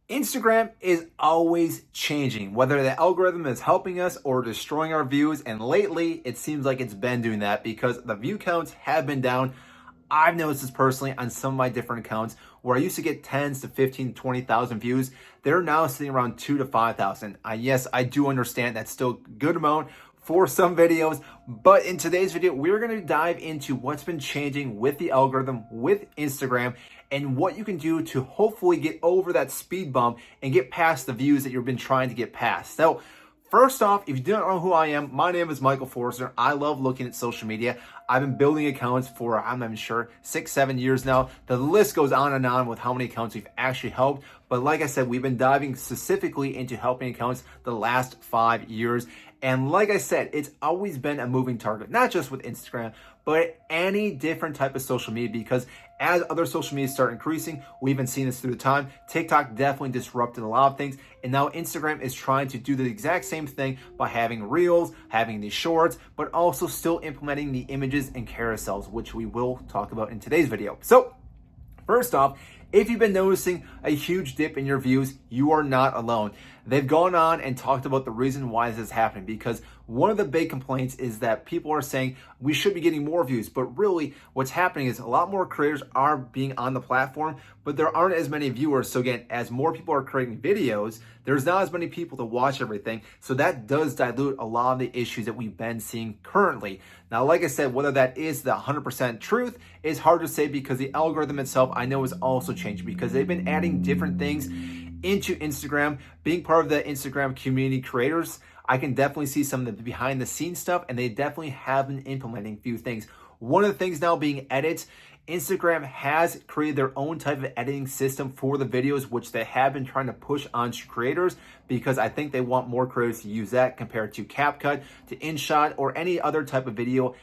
Instagram is always changing, whether the algorithm is helping us or destroying our views. And lately, it seems like it's been doing that because the view counts have been down. I've noticed this personally on some of my different accounts where I used to get 10s to 15, 20,000 views. They're now sitting around 2 to 5,000. Yes, I do understand that's still a good amount for some videos, but in today's video, we're going to dive into what's been changing with the algorithm, with Instagram, and what you can do to hopefully get over that speed bump and get past the views that you've been trying to get past. So, first off, if you don't know who I am, my name is Michael Forrester. I love looking at social media. I've been building accounts for, I'm not even sure, 6-7 years now. The list goes on and on with how many accounts we've actually helped. But like I said, we've been diving specifically into helping accounts the last 5 years. And like I said, it's always been a moving target, not just with Instagram, but any different type of social media, because as other social media start increasing, we've been seeing this through the time. TikTok definitely disrupted a lot of things. And now Instagram is trying to do the exact same thing by having reels, having these shorts, but also still implementing the images and carousels, which we will talk about in today's video. So first off, if you've been noticing a huge dip in your views, you are not alone. They've gone on and talked about the reason why this is happening, because one of the big complaints is that people are saying we should be getting more views, but really what's happening is a lot more creators are being on the platform, but there aren't as many viewers. So again, as more people are creating videos, there's not as many people to watch everything. So that does dilute a lot of the issues that we've been seeing currently. Now, like I said, whether that is the 100% truth is hard to say, because the algorithm itself, I know, is also changing because they've been adding different things into Instagram. Being part of the Instagram community creators, I can definitely see some of the behind the scenes stuff, and they definitely have been implementing a few things. One of the things now being edits. Instagram has created their own type of editing system for the videos, which they have been trying to push on creators, because I think they want more creators to use that compared to CapCut, to InShot, or any other type of video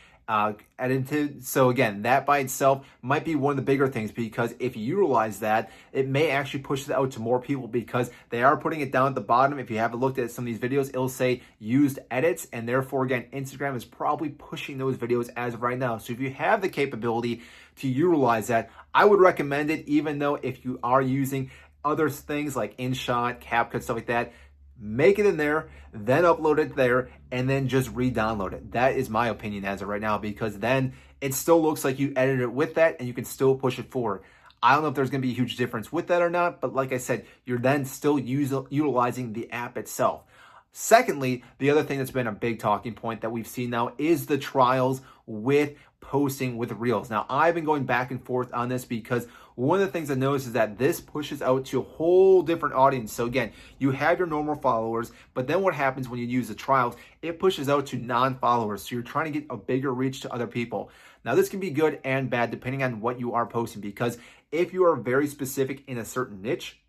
edited. So again, that by itself might be one of the bigger things, because if you utilize that, it may actually push it out to more people, because they are putting it down at the bottom. If you haven't looked at some of these videos, it'll say used edits, and therefore again, Instagram is probably pushing those videos as of right now. So if you have the capability to utilize that, I would recommend it, even though if you are using other things like InShot, CapCut, stuff like that, make it in there, then upload it there, and then just re-download it. That is my opinion as of right now, because then it still looks like you edited it with that and you can still push it forward. I don't know if there's going to be a huge difference with that or not, but like I said, you're then still utilizing the app itself. Secondly, the other thing that's been a big talking point that we've seen now is the trials with posting with Reels. Now, I've been going back and forth on this, because one of the things I noticed is that this pushes out to a whole different audience. So again, you have your normal followers, but then what happens when you use the trials, it pushes out to non-followers. So you're trying to get a bigger reach to other people. Now, this can be good and bad depending on what you are posting, because if you are very specific in a certain niche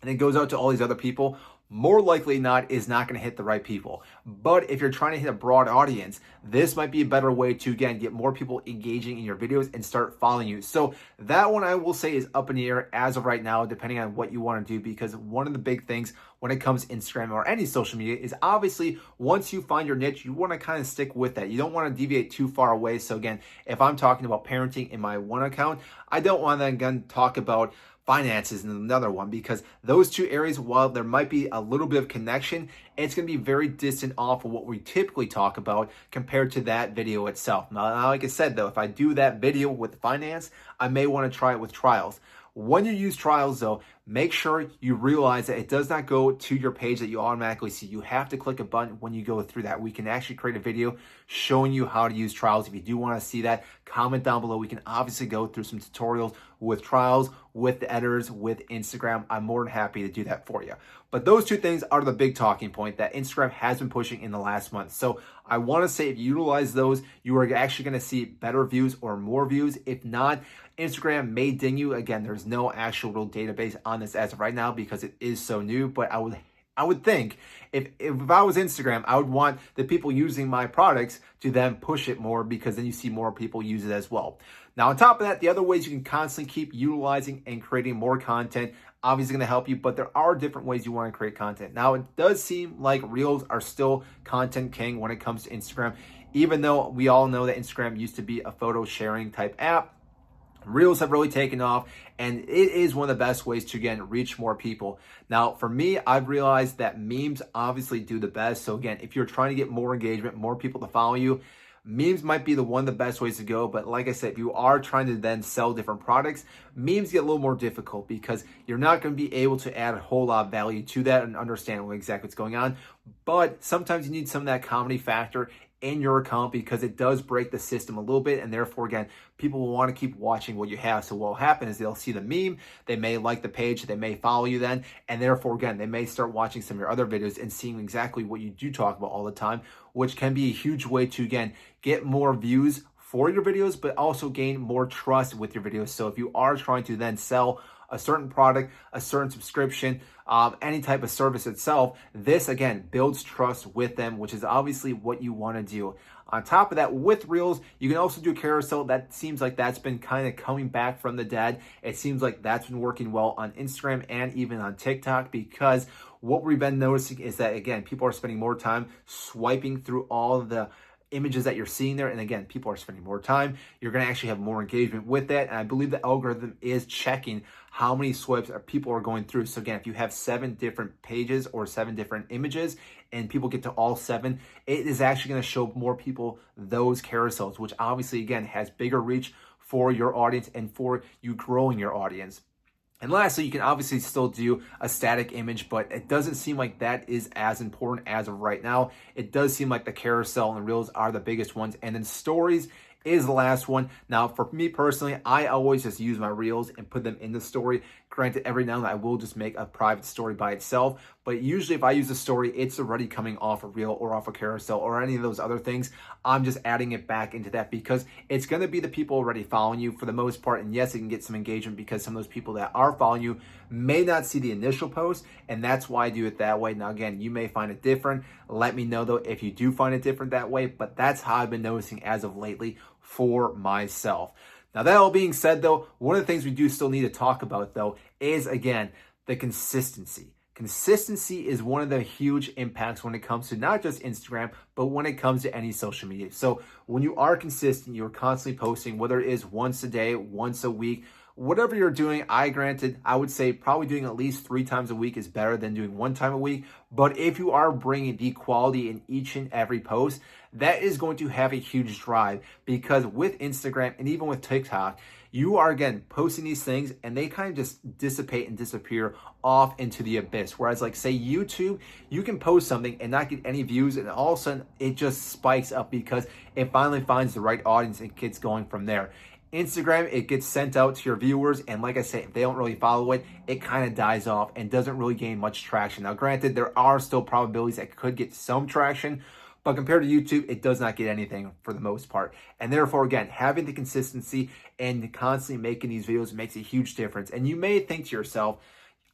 and it goes out to all these other people, more likely not is not going to hit the right people. But if you're trying to hit a broad audience, this might be a better way to, again, get more people engaging in your videos and start following you. So that one I will say is up in the air as of right now, depending on what you want to do, because one of the big things when it comes to Instagram or any social media is obviously once you find your niche, you want to kind of stick with that. You don't want to deviate too far away. So again, if I'm talking about parenting in my one account, I don't want to again talk about finances in another one, because those two areas, while there might be a little bit of connection, it's going to be very distant off of what we typically talk about compared to that video itself. Now, like I said though, if I do that video with finance, I may want to try it with trials. When you use trials though, make sure you realize that it does not go to your page that you automatically see. You have to click a button when you go through that. We can actually create a video showing you how to use trials. If you do want to see that, comment down below. We can obviously go through some tutorials with trials, with the editors, with Instagram. I'm more than happy to do that for you. But those two things are the big talking point that Instagram has been pushing in the last month. So I want to say if you utilize those, you are actually going to see better views or more views. If not, Instagram may ding you. Again, there's no actual real database on this as of right now because it is so new, but I would think if I was Instagram, I would want the people using my products to then push it more, because then you see more people use it as well. Now, on top of that, the other ways you can constantly keep utilizing and creating more content, obviously going to help you, but there are different ways you want to create content. Now, it does seem like Reels are still content king when it comes to Instagram, even though we all know that Instagram used to be a photo sharing type app. Reels have really taken off, and it is one of the best ways to, again, reach more people. Now, for me, I've realized that memes obviously do the best. So again, if you're trying to get more engagement, more people to follow you, memes might be the one of the best ways to go. But like I said, if you are trying to then sell different products, memes get a little more difficult because you're not going to be able to add a whole lot of value to that and understand exactly what's going on. But sometimes you need some of that comedy factor in your account because it does break the system a little bit, and therefore again people will want to keep watching what you have. So what will happen is they'll see the meme, they may like the page, they may follow you then, and therefore again they may start watching some of your other videos and seeing exactly what you do talk about all the time, which can be a huge way to again get more views for your videos, but also gain more trust with your videos. So if you are trying to then sell a certain product, a certain subscription, any type of service itself, this again builds trust with them, which is obviously what you want to do. On top of that, with Reels, you can also do a carousel. That seems like that's been kind of coming back from the dead. It seems like that's been working well on Instagram and even on TikTok, because what we've been noticing is that, again, people are spending more time swiping through all of the images that you're seeing there. And again, people are spending more time. You're going to actually have more engagement with that. And I believe the algorithm is checking how many swipes people are going through. So again, if you have 7 different pages or 7 different images and people get to all 7, it is actually going to show more people those carousels, which obviously again has bigger reach for your audience and for you growing your audience. And lastly, you can obviously still do a static image, but it doesn't seem like that is as important as of right now. It does seem like the carousel and the Reels are the biggest ones. And then stories is the last one. Now, for me personally, I always just use my Reels and put them in the story. Granted, every now and then I will just make a private story by itself, but usually if I use a story, it's already coming off a Reel or off a carousel or any of those other things. I'm just adding it back into that because it's going to be the people already following you for the most part. And yes, it can get some engagement because some of those people that are following you may not see the initial post, and that's why I do it that way. Now, again, you may find it different. Let me know though if you do find it different that way, but that's how I've been noticing as of lately for myself. Now, that all being said though, one of the things we do still need to talk about though is, again, the consistency. Consistency is one of the huge impacts when it comes to not just Instagram, but when it comes to any social media. So when you are consistent, you're constantly posting, whether it is once a day, once a week, whatever you're doing. I would say probably doing at least 3 times a week is better than doing 1 time a week. But if you are bringing the quality in each and every post, that is going to have a huge drive, because with Instagram and even with TikTok, you are again posting these things and they kind of just dissipate and disappear off into the abyss. Whereas like say YouTube, you can post something and not get any views, and all of a sudden it just spikes up because it finally finds the right audience and gets going from there. Instagram, it gets sent out to your viewers, and like I say, if they don't really follow it, it kind of dies off and doesn't really gain much traction. Now granted, there are still probabilities that could get some traction, but compared to YouTube, it does not get anything for the most part. And therefore, again, having the consistency and constantly making these videos makes a huge difference. And you may think to yourself,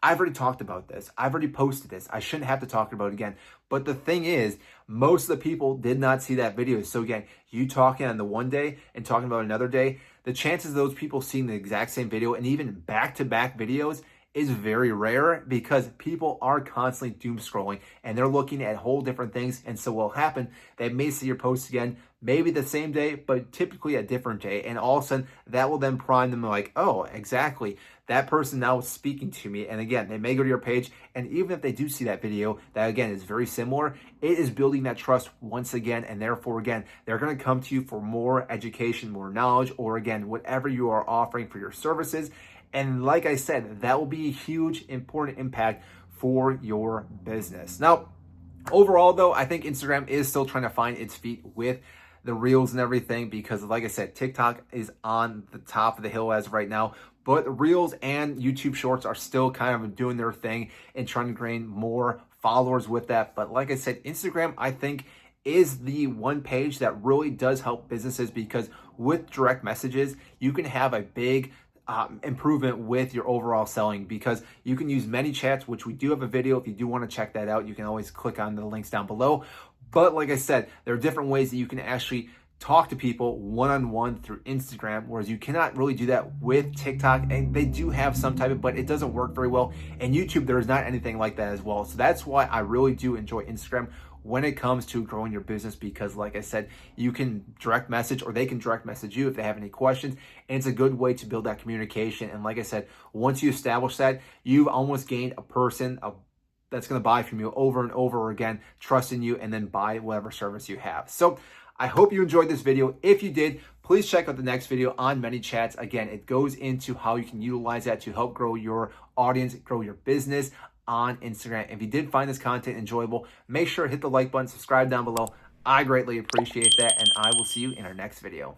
I've already talked about this. I've already posted this. I shouldn't have to talk about it again. But the thing is, most of the people did not see that video. So again, you talking on the one day and talking about another day, the chances of those people seeing the exact same video and even back-to-back videos is very rare, because people are constantly doom scrolling and they're looking at whole different things. And so what will happen, they may see your post again, maybe the same day, but typically a different day. And all of a sudden that will then prime them like, oh, exactly, that person now is speaking to me. And again, they may go to your page, and even if they do see that video that again is very similar, it is building that trust once again. And therefore, again, they're going to come to you for more education, more knowledge, or again, whatever you are offering for your services. And like I said, that will be a huge, important impact for your business. Now, overall though, I think Instagram is still trying to find its feet with the Reels and everything, because like I said, TikTok is on the top of the hill as of right now, but Reels and YouTube Shorts are still kind of doing their thing and trying to gain more followers with that. But like I said, Instagram, I think, is the one page that really does help businesses, because with direct messages, you can have a big improvement with your overall selling, because you can use ManyChats, which we do have a video. If you do want to check that out, you can always click on the links down below. But like I said, there are different ways that you can actually talk to people one-on-one through Instagram, whereas you cannot really do that with TikTok. And they do have some type of, but it doesn't work very well. And YouTube, there is not anything like that as well. So that's why I really do enjoy Instagram when it comes to growing your business, because like I said, you can direct message or they can direct message you if they have any questions. And it's a good way to build that communication. And like I said, once you establish that, you've almost gained a person, that's going to buy from you over and over again, trusting you, and then buy whatever service you have. So I hope you enjoyed this video. If you did, please check out the next video on ManyChats. Again, it goes into how you can utilize that to help grow your audience, grow your business on Instagram. If you did find this content enjoyable, make sure to hit the like button, subscribe down below. I greatly appreciate that, and I will see you in our next video.